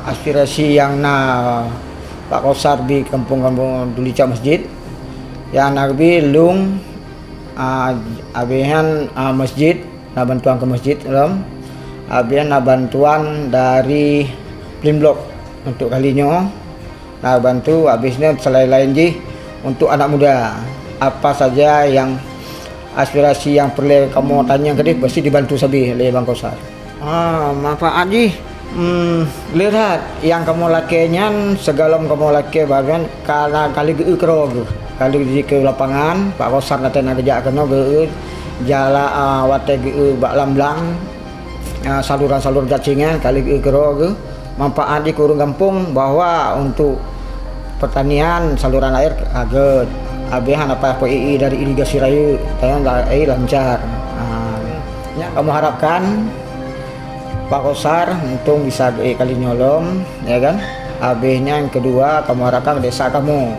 Aspirasi yang Pak Kausar di kampung-kampung Dulica Masjid yang nabi lung abihan masjid na bantuan ke masjid dalam abihan na bantuan dari Plimblok untuk kalinya na bantu habisnya selain ji untuk anak muda apa saja yang aspirasi yang perlu kamu tanya ke dia pasti dibantu sabi oleh Bang Kausar. Manfaat ji lihat yang kamu lakinya segala kamu laki bagian karena kali kerja kali di ke lapangan Pak Kausar nanti kerja kena jala wate bak lamblang saluran cacingan kali kerja manfaat di kurung kampung bahwa untuk pertanian saluran air agak abehan apa PII dari irigasi raya air lancar. Ya, kamu harapkan Pak Kausar untuk bisa kali nyolong ya kan. Habisnya yang kedua kamu harapkan desa kamu